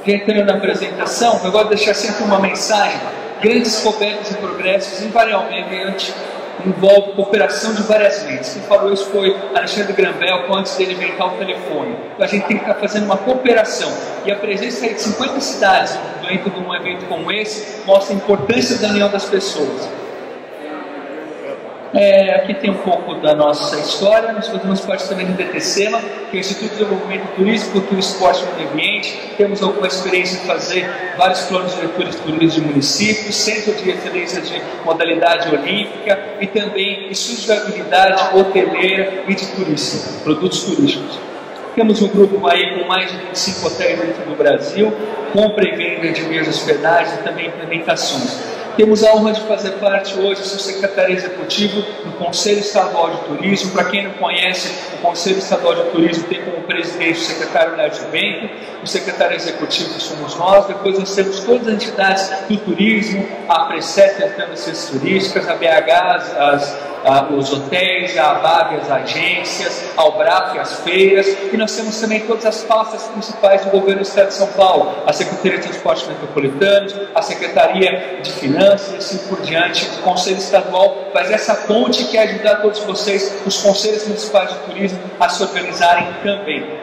Entrando na apresentação, eu gosto de deixar sempre uma mensagem. Grandes descobertas e progressos, invariavelmente, envolve cooperação de várias mentes. Quem falou isso foi Alexandre Graham Bell, antes dele inventar o telefone. Então a gente tem que estar fazendo uma cooperação. E a presença de 50 cidades dentro de um evento como esse mostra a importância da união das pessoas. Aqui tem um pouco da nossa história. Nós fazemos parte também do DTCEMA, que é o Instituto de Desenvolvimento Turístico, Cultura, Esporte e Meio Ambiente. Temos alguma experiência em fazer vários planos diretores de turismo de municípios, centro de referência de modalidade olímpica e também estudos de habilidade hoteleira e de turismo, produtos turísticos. Temos um grupo aí com mais de 25 hotéis dentro do Brasil, compra e venda de meios de hospedagem e também implementações. Temos a honra de fazer parte hoje, sou secretário executivo do Conselho Estadual de Turismo. Para quem não conhece, o Conselho Estadual de Turismo tem como presidente o secretário Lércio Bento, o secretário executivo somos nós, depois nós temos todas as entidades do turismo, a Precep, as câmaras turísticas, a BH, os hotéis, a ABAB, as agências, a Albraf, as feiras, e nós temos também todas as pastas principais do governo do Estado de São Paulo, a Secretaria de Transportes Metropolitanos, a Secretaria de Finanças e assim por diante. O Conselho Estadual faz essa ponte que é ajudar todos vocês, os Conselhos Municipais de Turismo, a se organizarem também.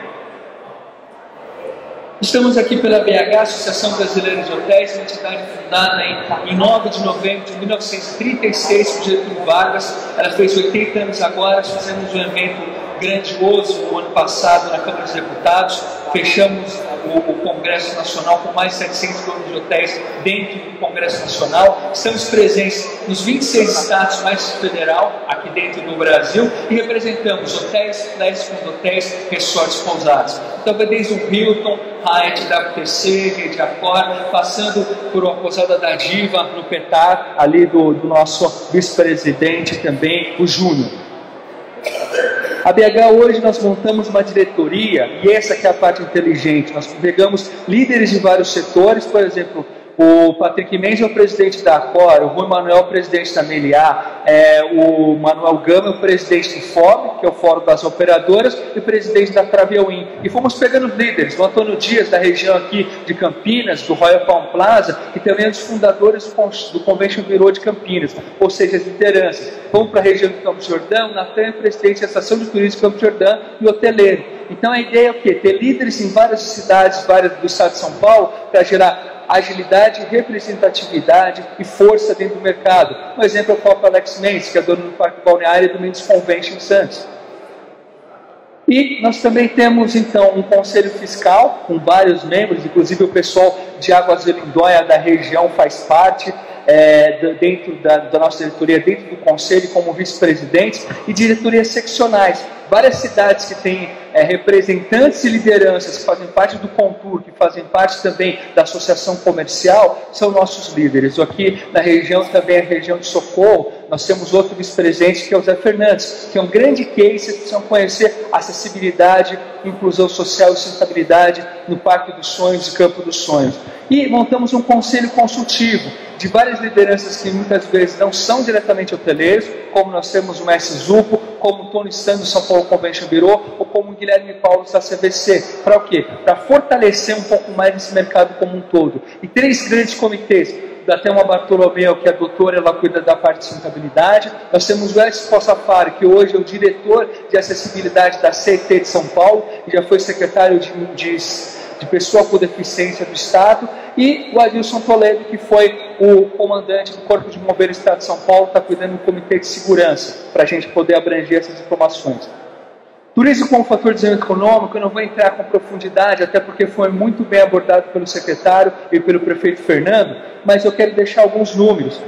Estamos aqui pela BH, Associação Brasileira de Hotéis, uma entidade fundada em 9 de novembro de 1936 por Getúlio Vargas. Ela fez 80 anos agora. Fizemos um evento grandioso no ano passado na Câmara dos Deputados. Fechamos o Congresso Nacional com mais de 700 donos de hotéis dentro do Congresso Nacional. Estamos presentes nos 26 estados mais federal, aqui dentro do Brasil, e representamos hotéis, hotéis, resorts, pousadas. Então vai desde o Hilton, Hyatt, WTC, Rede Accor, passando por uma pousada da Diva, no Petar, ali do nosso vice-presidente também, o Júnior. A BH hoje nós montamos uma diretoria, e essa que é a parte inteligente. Nós pegamos líderes de vários setores, por exemplo, o Patrick Mendes é o presidente da Accor, o Rui Manuel é o presidente da Meliá, o Manuel Gama é o presidente do FOB, que é o Fórum das Operadoras, e o presidente da Travelwin. E fomos pegando líderes, o Antônio Dias, da região aqui de Campinas, do Royal Palm Plaza, que também é um dos fundadores do Convention Bureau de Campinas, ou seja, as lideranças. Fomos para a região de Campos Jordão, Natan é presidente da Estação de Turismo de Campos Jordão e hoteleiro. Então a ideia é o quê? Ter líderes em várias cidades, várias do estado de São Paulo, para gerar agilidade, representatividade e força dentro do mercado. Um exemplo é o próprio Alex Mendes, que é dono do Parque Balneário do Mendes Convention Santos. E nós também temos, então, um conselho fiscal com vários membros, inclusive o pessoal de Águas de Lindóia da região faz parte dentro da nossa diretoria, dentro do conselho, como vice-presidentes, e diretorias seccionais. Várias cidades que têm representantes e lideranças que fazem parte do Contur, que fazem parte também da associação comercial, são nossos líderes. Aqui na região também, a região de Socorro, nós temos outro vice-presidente que é o Zé Fernandes, que é um grande case, vocês precisam conhecer acessibilidade, inclusão social e sustentabilidade no Parque dos Sonhos e Campo dos Sonhos. E montamos um conselho consultivo de várias lideranças que muitas vezes não são diretamente hoteleiros, como nós temos o Mestre Zupo, como o Tony Stan do São Paulo Convention Bureau, ou como o Guilherme Paulo da CVC. Para o quê? Para fortalecer um pouco mais esse mercado como um todo. E 3 grandes comitês. Da Thelma Bartolomeu, que é a doutora, ela cuida da parte de sustentabilidade. Nós temos o Edson Possafari, que hoje é o diretor de acessibilidade da CET de São Paulo, e já foi secretário de pessoa com deficiência do Estado, e o Adilson Toledo, que foi o comandante do Corpo de Bombeiros do Estado de São Paulo, está cuidando do Comitê de Segurança, para a gente poder abranger essas informações. Turismo como fator de desenvolvimento econômico, eu não vou entrar com profundidade, até porque foi muito bem abordado pelo secretário e pelo prefeito Fernando, mas eu quero deixar alguns números.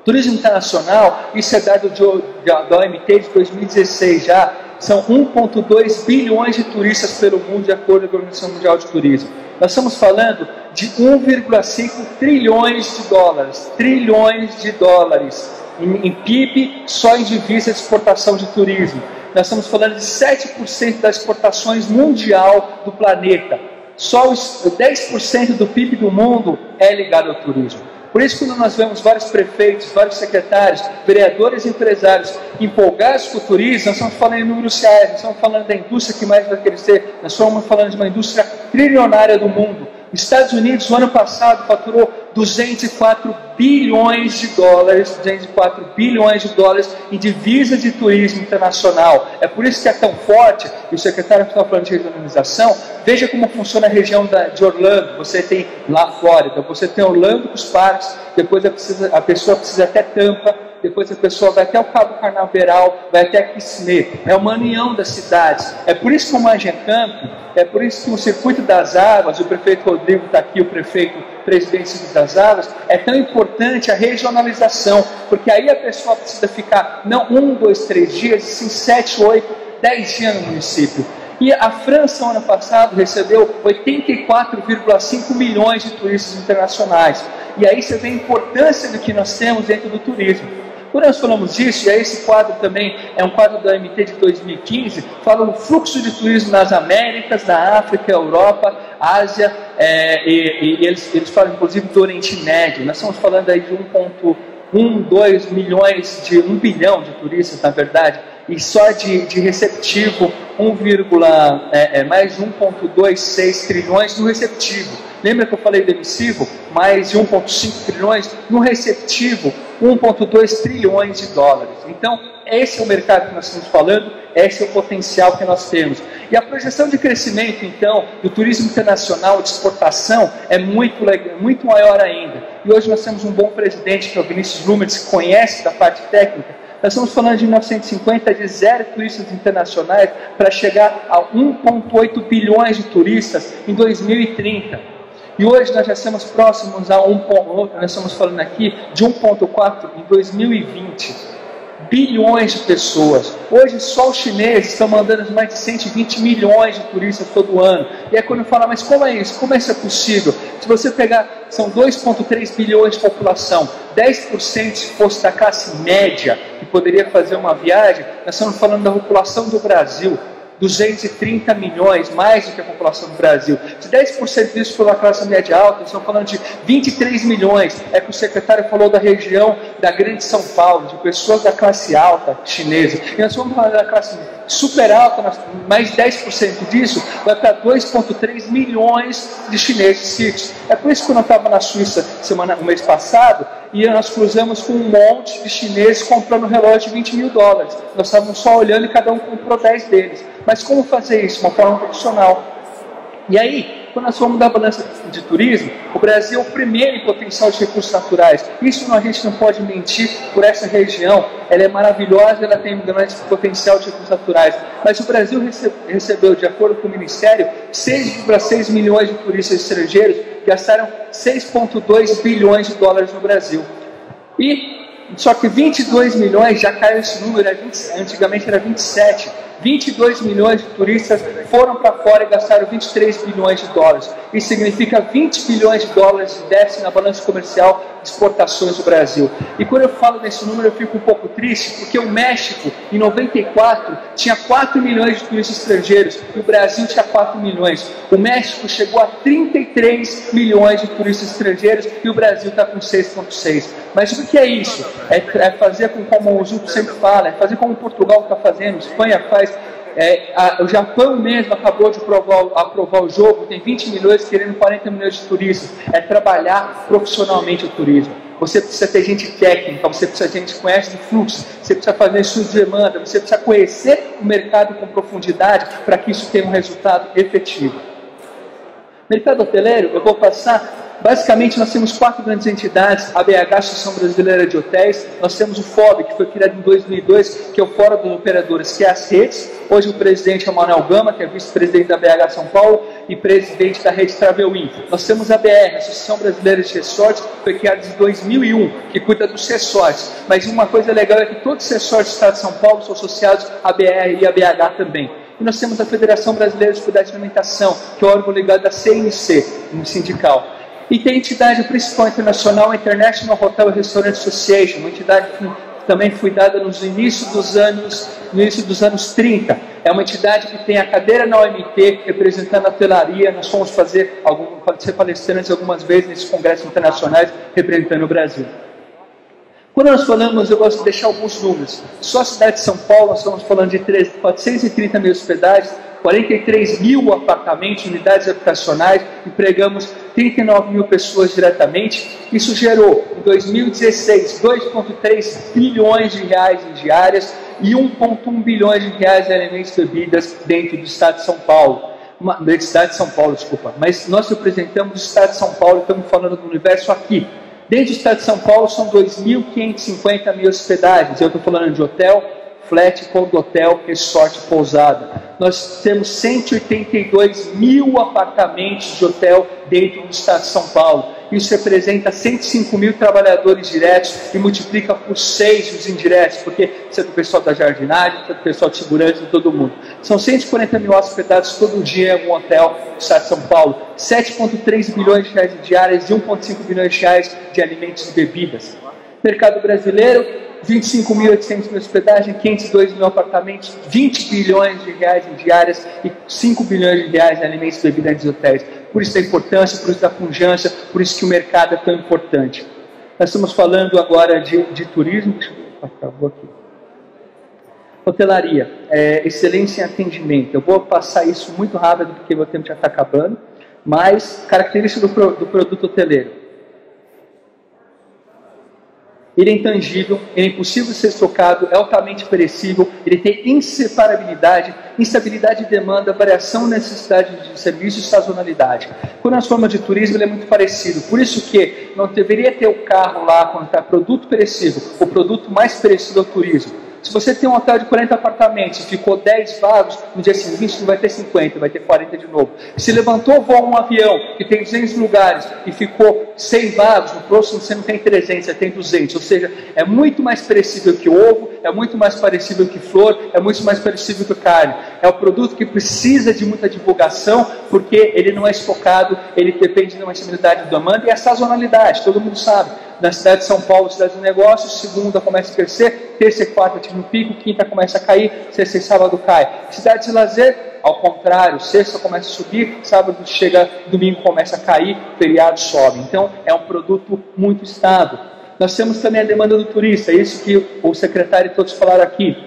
Turismo internacional, isso é dado da OMT de 2016 já, são 1,2 bilhões de turistas pelo mundo, de acordo com a Organização Mundial de Turismo. Nós estamos falando de 1,5 trilhões de dólares em PIB, só em divisa de exportação de turismo. Nós estamos falando de 7% das exportações mundial do planeta. Só os 10% do PIB do mundo é ligado ao turismo. Por isso, quando nós vemos vários prefeitos, vários secretários, vereadores e empresários empolgados com o turismo, nós estamos falando em números reais, nós estamos falando da indústria que mais vai crescer, nós estamos falando de uma indústria trilionária do mundo. Estados Unidos, no ano passado, faturou 204 bilhões de dólares, 204 bilhões de dólares em divisas de turismo internacional. É por isso que é tão forte, e o secretário está falando de regionalização. Veja como funciona a região de Orlando. Você tem lá Flórida, você tem Orlando com os parques, depois a pessoa precisa até Tampa, depois a pessoa vai até o Cabo Carnaveral, vai até Kissimmee. É uma união das cidades. É por isso que o Magecamp, é por isso que o Circuito das Águas, o prefeito Rodrigo está aqui, o presidente do Circuito das Águas, é tão importante a regionalização, porque aí a pessoa precisa ficar não 1, 2, 3 dias, sim 7, 8, 10 dias no município. E a França, no ano passado, recebeu 84,5 milhões de turistas internacionais. E aí você vê a importância do que nós temos dentro do turismo. Quando nós falamos disso, e aí esse quadro também é um quadro da OMT de 2015, fala do fluxo de turismo nas Américas, na África, Europa, Ásia, e eles falam inclusive do Oriente Médio. Nós estamos falando aí de 1,2 milhões, de 1 bilhão de turistas, na verdade, e só de receptivo, mais de 1,26 trilhões no receptivo. Lembra que eu falei do emissivo? Mais de 1,5 trilhões. No receptivo, 1,2 trilhões de dólares. Então, esse é o mercado que nós estamos falando, esse é o potencial que nós temos. E a projeção de crescimento, então, do turismo internacional, de exportação, é muito maior ainda. E hoje nós temos um bom presidente, que é o Vinícius Lumertz, que conhece da parte técnica. Nós estamos falando de 1950 de 0 turistas internacionais para chegar a 1,8 bilhões de turistas em 2030. E hoje nós já estamos próximos a nós estamos falando aqui de 1,4 em 2020. Bilhões de pessoas. Hoje só os chineses estão mandando mais de 120 milhões de turistas todo ano. E aí quando fala, mas como é isso? Como isso é possível? Se você pegar, são 2,3 bilhões de população, 10% se fosse da classe média, que poderia fazer uma viagem, nós estamos falando da população do Brasil. 230 milhões, mais do que a população do Brasil. Se 10% disso for da classe média alta, nós estamos falando de 23 milhões. É que o secretário falou da região da Grande São Paulo, de pessoas da classe alta chinesa. E nós vamos falar da classe super alta, mais de 10% disso vai para 2,3 milhões de chineses ricos. É por isso que quando eu estava na Suíça o mês passado, e nós cruzamos com um monte de chineses comprando relógio de 20 mil dólares. Nós estávamos só olhando e cada um comprou 10 deles. Mas como fazer isso? Uma forma profissional. E aí, quando nós falamos da balança de turismo, o Brasil é o primeiro em potencial de recursos naturais. Isso a gente não pode mentir por essa região. Ela é maravilhosa, ela tem um grande potencial de recursos naturais. Mas o Brasil recebeu, de acordo com o Ministério, 6,6 milhões de turistas estrangeiros, gastaram 6,2 bilhões de dólares no Brasil. Só que 22 milhões, já caiu esse número, antigamente era 27. 22 milhões de turistas foram para fora e gastaram 23 bilhões de dólares. Isso significa 20 bilhões de dólares de déficit na balança comercial de exportações do Brasil. E quando eu falo desse número eu fico um pouco triste, porque o México, em 94, tinha 4 milhões de turistas estrangeiros e o Brasil tinha 4 milhões. O México chegou a 33 milhões de turistas estrangeiros e o Brasil está com 6,6. Mas o que é isso? É fazer como o Zucco sempre fala, é fazer como Portugal está fazendo, Espanha faz. O Japão mesmo acabou de aprovar o jogo, tem 20 milhões querendo 40 milhões de turistas. É trabalhar profissionalmente o turismo. Você precisa ter gente técnica, você precisa ter gente que conhece de fluxo, você precisa fazer estudo de demanda, você precisa conhecer o mercado com profundidade para que isso tenha um resultado efetivo. Mercado hoteleiro, eu vou passar. Basicamente, nós temos 4 grandes entidades: a BH, Associação Brasileira de Hotéis, nós temos o FOB, que foi criado em 2002, que é o Fórum dos Operadores, que é as redes. Hoje o presidente é o Manuel Gama, que é vice-presidente da BH São Paulo e presidente da rede Travelin. Nós temos a BR, Associação Brasileira de Resorts, que foi criada em 2001, que cuida dos resorts. Mas uma coisa legal é que todos os resorts do estado de São Paulo são associados à BR e à BH também. E nós temos a Federação Brasileira de Cuidado de Alimentação, que é o órgão ligado à CNC, no sindical. E tem a entidade principal internacional, a International Hotel and Restaurant Association, uma entidade que também foi dada no início dos anos 30. É uma entidade que tem a cadeira na OMT, representando a hotelaria. Nós fomos ser palestrantes algumas vezes nesses congressos internacionais, representando o Brasil. Quando nós falamos, eu gosto de deixar alguns números. Só a cidade de São Paulo, nós estamos falando de 430 mil hospedagens, 43 mil apartamentos, unidades habitacionais, empregamos 39 mil pessoas diretamente. Isso gerou, em 2016, 2,3 bilhões de reais em diárias e 1,1 bilhões de reais em alimentos e bebidas dentro do estado de São Paulo. Da cidade de São Paulo, desculpa. Mas nós representamos o estado de São Paulo, estamos falando do universo aqui. Dentro do estado de São Paulo são 2.550 mil hospedagens. Eu estou falando de hotel, flat, condotel, resort, pousada. Nós temos 182 mil apartamentos de hotel dentro do estado de São Paulo. Isso representa 105 mil trabalhadores diretos e multiplica por 6 os indiretos, porque você é do pessoal da jardinagem, você é do pessoal de segurança, de todo mundo. São 140 mil hospedados todo dia em algum hotel do estado de São Paulo. 7,3 bilhões de reais de diárias e 1,5 bilhões de reais de alimentos e bebidas. Mercado brasileiro, 25.800 mil hospedagem, 502 mil apartamentos, 20 bilhões de reais em diárias e 5 bilhões de reais em alimentos e bebidas em hotéis. Por isso da importância, por isso da pujança, por isso que o mercado é tão importante. Nós estamos falando agora de turismo. Acabou aqui. Hotelaria, excelência em atendimento. Eu vou passar isso muito rápido porque meu tempo já está acabando, mas característica do produto hoteleiro. Ele é intangível, ele é impossível de ser trocado, é altamente perecível, ele tem inseparabilidade, instabilidade de demanda, variação e necessidade de serviço e sazonalidade. Quando nós falamos de turismo, ele é muito parecido. Por isso que não deveria ter o carro lá quando está produto perecível. O produto mais perecível é o turismo. Se você tem um hotel de 40 apartamentos e ficou 10 vagos, no dia seguinte não vai ter 50, vai ter 40 de novo. Se levantou, voa um avião que tem 200 lugares e ficou 100 vagos, no próximo você não tem 300, você tem 200. Ou seja, é muito mais perecível que ovo, é muito mais perecível que flor, é muito mais perecível que carne. É o produto que precisa de muita divulgação, porque ele não é estocado, ele depende de uma estabilidade de demanda e a sazonalidade, todo mundo sabe. Na cidade de São Paulo, cidade de negócios, segunda começa a crescer, terça e quarta atinge um pico, quinta começa a cair, sexta e sábado cai. Cidade de lazer, ao contrário, sexta começa a subir, sábado chega, domingo começa a cair, feriado sobe. Então, é um produto muito estável. Nós temos também a demanda do turista, é isso que o secretário e todos falaram aqui.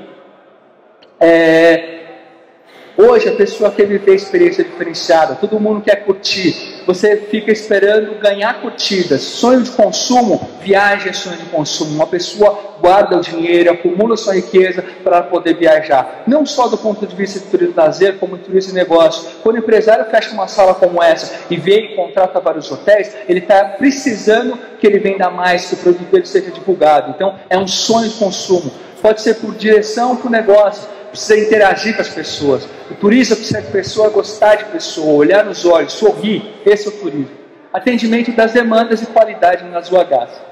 Hoje a pessoa quer viver experiência diferenciada, todo mundo quer curtir. Você fica esperando ganhar curtidas. Sonho de consumo, viagem é sonho de consumo. Uma pessoa guarda o dinheiro, acumula sua riqueza para poder viajar. Não só do ponto de vista de turismo e lazer, como de turismo e negócio. Quando o empresário fecha uma sala como essa e vê e contrata vários hotéis, ele está precisando que ele venda mais, que o produto dele seja divulgado. Então é um sonho de consumo. Pode ser por direção para o negócio. Precisa interagir com as pessoas. O turista precisa de pessoa gostar de pessoa, olhar nos olhos, sorrir. Esse é o turismo. Atendimento das demandas e qualidade nas UHs.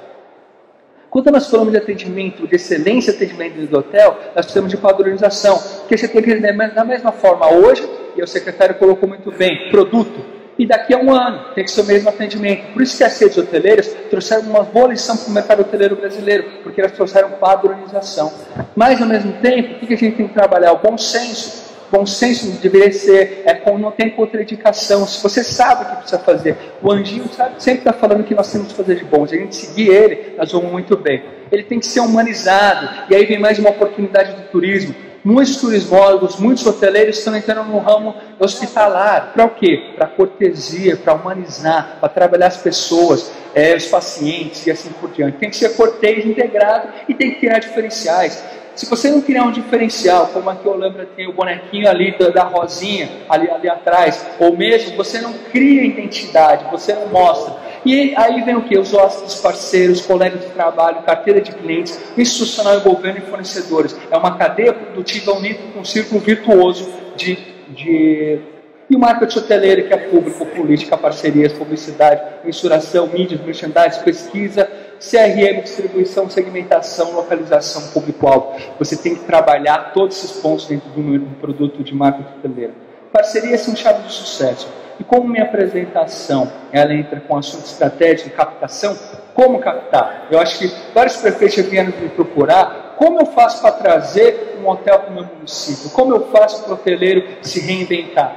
Quando nós falamos de atendimento, de excelência de atendimento do hotel, nós precisamos de padronização. Porque você tem que da mesma forma hoje, e o secretário colocou muito bem, produto. E daqui a um ano tem que ser o mesmo atendimento. Por isso que as redes hoteleiras trouxeram uma boa lição para o mercado hoteleiro brasileiro, porque elas trouxeram padronização. Mas, ao mesmo tempo, o que a gente tem que trabalhar? O bom senso. Bom senso deveria ser, não tem contraindicação. Se você sabe o que precisa fazer, o anjinho sempre está falando que nós temos que fazer de bom. Se a gente seguir ele, nós vamos muito bem. Ele tem que ser humanizado. E aí vem mais uma oportunidade do turismo. Muitos turismólogos, muitos hoteleiros estão entrando no ramo hospitalar. Para o quê? Para cortesia, para humanizar, para trabalhar as pessoas, os pacientes e assim por diante. Tem que ser cortês, integrado e tem que criar diferenciais. Se você não criar um diferencial, como aqui o Olambra tem o bonequinho ali da Rosinha, ali atrás, ou mesmo, você não cria identidade, você não mostra. E aí vem o que? Os hóspedes, parceiros, colegas de trabalho, carteira de clientes, institucional, governo e fornecedores. É uma cadeia produtiva unida com um círculo virtuoso E o marketing hoteleiro, que é público, política, parcerias, publicidade, mensuração, mídias, merchandising, pesquisa, CRM, distribuição, segmentação, localização, público-alvo. Você tem que trabalhar todos esses pontos dentro de um produto de marketing hoteleiro. Parcerias são chave de sucesso. E como minha apresentação ela entra com assunto estratégico de captação, como captar? Eu acho que vários prefeitos já vieram me procurar. Como eu faço para trazer um hotel para o meu município? Como eu faço para o hoteleiro se reinventar?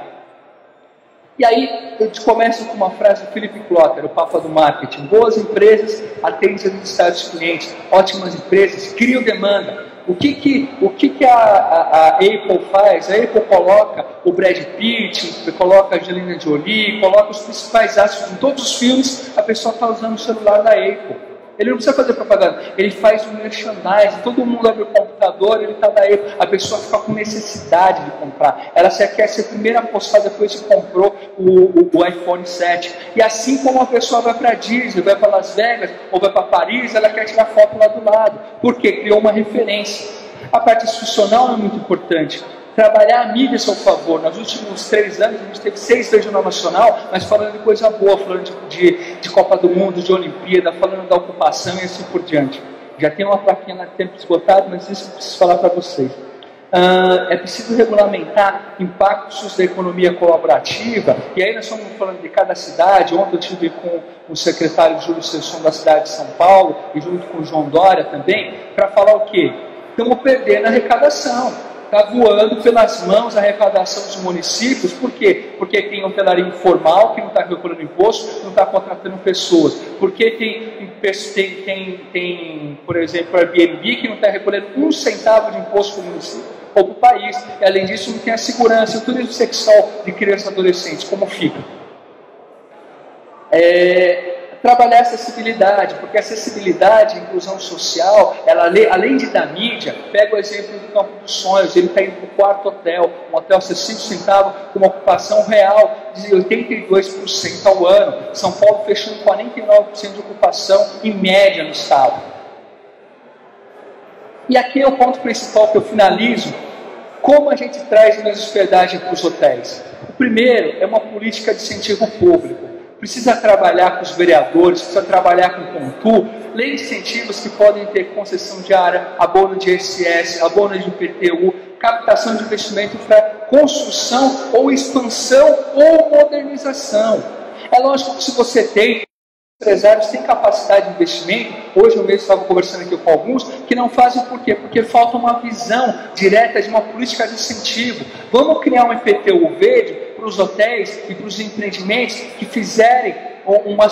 E aí eu começo com uma frase do Philip Klotter, o Papa do Marketing. Boas empresas atendem as necessidades dos clientes. Ótimas empresas criam demanda. O que a Apple faz? A Apple coloca o Brad Pitt, coloca a Angelina Jolie, coloca os principais astros em todos os filmes, a pessoa está usando o celular da Apple. Ele não precisa fazer propaganda, ele faz um merchandising, todo mundo abre o computador, ele está da Apple, a pessoa fica com necessidade de comprar. Ela quer ser a primeira a postar depois que comprou o iPhone 7. E assim como a pessoa vai para Disney, vai para Las Vegas, ou vai para Paris, ela quer tirar foto lá do lado. Por quê? Criou uma referência. A parte institucional é muito importante. Trabalhar a mídia a seu favor. Nos últimos 3 anos, a gente teve 6 vezes no Jornal Nacional, mas falando de coisa boa, falando de Copa do Mundo, de Olimpíada, falando da ocupação e assim por diante. Já tem uma plaquinha lá de tempo esgotado, mas isso eu preciso falar para vocês. É preciso regulamentar impactos da economia colaborativa, e aí nós estamos falando de cada cidade. Ontem eu estive com o secretário Júlio Sesson da cidade de São Paulo, e junto com o João Dória também, para falar o quê? Estamos perdendo a arrecadação. Está voando pelas mãos a arrecadação dos municípios. Por quê? Porque tem hotelaria informal que não está recolhendo imposto, não está contratando pessoas. Porque tem, por exemplo, Airbnb que não está recolhendo 1 centavo de imposto para o município ou para o país. E, além disso, não tem a segurança, o turismo sexual de crianças e adolescentes. Como fica? Trabalhar a acessibilidade, porque a acessibilidade, a inclusão social, ela, além de da mídia, pega o exemplo do Campo dos Sonhos. Ele está indo para o 4º hotel, um hotel a 65 centavos, com uma ocupação real de 82% ao ano. São Paulo fechando 49% de ocupação em média no estado. E aqui é o ponto principal que eu finalizo: como a gente traz mais hospedagem para os hotéis. O primeiro é uma política de incentivo público. Precisa trabalhar com os vereadores, precisa trabalhar com o Contu, lei de incentivos que podem ter concessão de área, abono de ISS, abono de IPTU, captação de investimento para construção ou expansão ou modernização. É lógico que se você tem empresários têm capacidade de investimento, hoje eu mesmo estava conversando aqui com alguns, que não fazem por quê? Porque falta uma visão direta de uma política de incentivo. Vamos criar um IPTU verde para os hotéis e para os empreendimentos que fizerem uma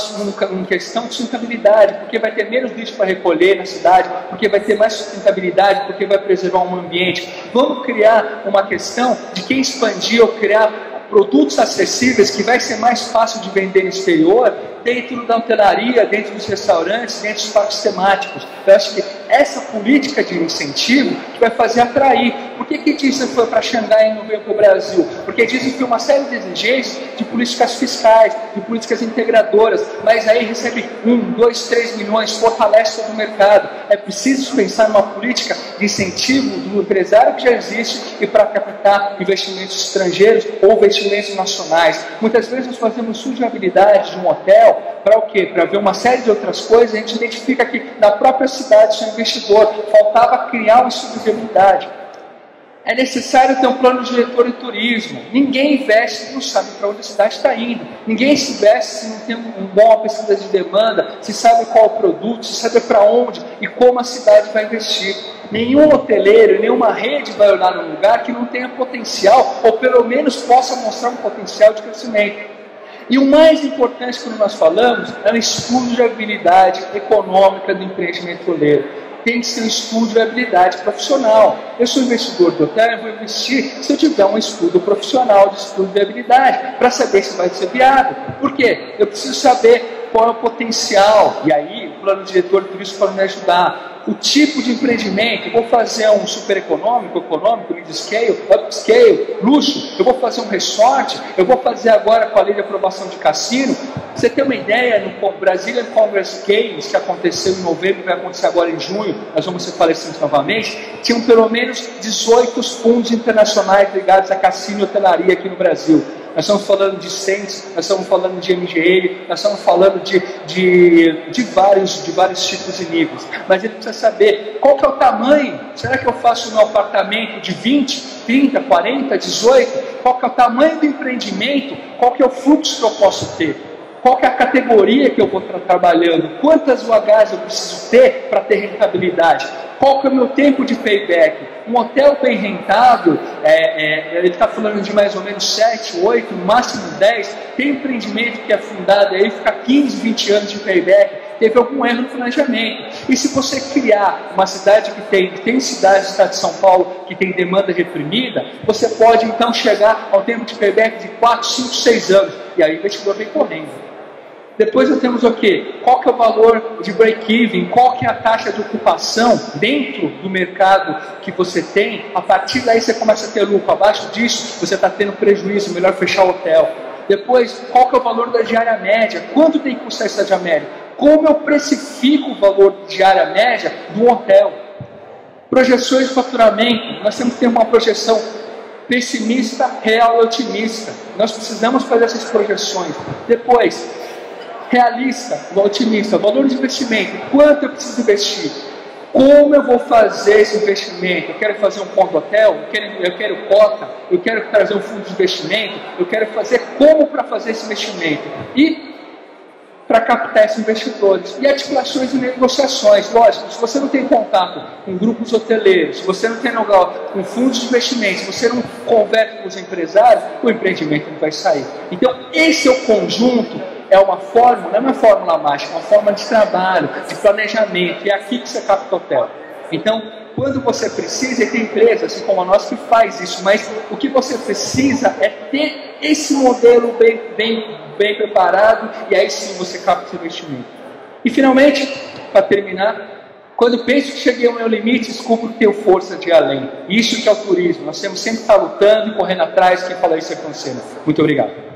questão de sustentabilidade, porque vai ter menos lixo para recolher na cidade, porque vai ter mais sustentabilidade, porque vai preservar o meio ambiente. Vamos criar uma questão de quem expandir ou criar produtos acessíveis que vai ser mais fácil de vender no exterior, dentro da hotelaria, dentro dos restaurantes, dentro dos parques temáticos. Eu acho que essa política de incentivo que vai fazer atrair. Por que Disney foi para Xangai e não veio para o Brasil? Porque Disney tem uma série de exigências de políticas fiscais, de políticas integradoras, mas aí recebe 1, 2, 3 milhões, fortalece todo o mercado. É preciso pensar numa política de incentivo do empresário que já existe e para captar investimentos estrangeiros ou investimentos nacionais. Muitas vezes nós fazemos sujabilidade de um hotel para o quê? Para ver uma série de outras coisas. A gente identifica que na própria cidade, seu investidor, faltava criar uma estudo de viabilidade. É necessário ter um plano diretor de turismo. Ninguém investe se não sabe para onde a cidade está indo. Ninguém se investe se não tem uma boa pesquisa de demanda, se sabe qual o produto, se sabe para onde e como a cidade vai investir. Nenhum hoteleiro, nenhuma rede vai olhar num lugar que não tenha potencial, ou pelo menos possa mostrar um potencial de crescimento. E o mais importante quando nós falamos é o estudo de viabilidade econômica do empreendimento hoteleiro. Tem que ser um estudo de viabilidade profissional. Eu sou investidor do hotel, eu vou investir se eu tiver um estudo profissional de estudo de viabilidade, para saber se vai ser viável. Por quê? Eu preciso saber qual é o potencial, e aí o plano diretor de turismo pode me ajudar. O tipo de empreendimento, eu vou fazer um super econômico, mid-scale, upscale, luxo, eu vou fazer um resort, eu vou fazer agora com a lei de aprovação de cassino. Você tem uma ideia, no Brazilian Congress Games, que aconteceu em novembro, vai acontecer agora em junho, nós vamos ser palestrantes novamente, tinham pelo menos 18 fundos internacionais ligados a cassino e hotelaria aqui no Brasil. Nós estamos falando de Sense, nós estamos falando de MGL, nós estamos falando de vários tipos e níveis. Mas ele precisa saber qual que é o tamanho. Será que eu faço um apartamento de 20, 30, 40, 18? Qual que é o tamanho do empreendimento? Qual que é o fluxo que eu posso ter? Qual que é a categoria que eu vou estar trabalhando? Quantas UHs eu preciso ter para ter rentabilidade? Qual que é o meu tempo de payback? Um hotel bem rentável, ele está falando de mais ou menos 7, 8, no máximo 10. Tem empreendimento que é fundado aí, fica 15, 20 anos de payback. teve algum erro no planejamento. E se você criar uma cidade que tem cidades do estado de São Paulo que tem demanda reprimida, você pode então chegar ao tempo de payback de 4, 5, 6 anos. E aí o investidor vem correndo. Depois nós temos o quê? Qual que é o valor de break-even? Qual que é a taxa de ocupação dentro do mercado que você tem? A partir daí você começa a ter lucro. Abaixo disso você está tendo prejuízo, melhor fechar o hotel. Depois, qual que é o valor da diária média? Quanto tem que custar essa diária média? Como eu precifico o valor de diária média do hotel? Projeções de faturamento. Nós temos que ter uma projeção pessimista, real e otimista. Nós precisamos fazer essas projeções. Depois, realista, otimista, valor de investimento, quanto eu preciso investir, como eu vou fazer esse investimento, eu quero fazer um ponto hotel, eu quero cota, eu quero trazer um fundo de investimento, eu quero fazer como para fazer esse investimento e para captar esses investidores. E articulações e negociações, lógico, se você não tem contato com grupos hoteleiros, se você não tem know-how com fundos de investimento, se você não conversa com os empresários, o empreendimento não vai sair. Então esse é o conjunto. É uma fórmula, não é uma fórmula mágica, é uma forma de trabalho, de planejamento, e é aqui que você capta o hotel. Então, quando você precisa, e tem empresas assim como a nossa que faz isso, mas o que você precisa é ter esse modelo bem preparado, e aí sim você capta esse investimento. E finalmente, para terminar, quando penso que cheguei ao meu limite, descubro que tenho força de ir além. Isso que é o turismo, nós temos sempre que estar lutando e correndo atrás, quem fala isso é Cancela. Muito obrigado.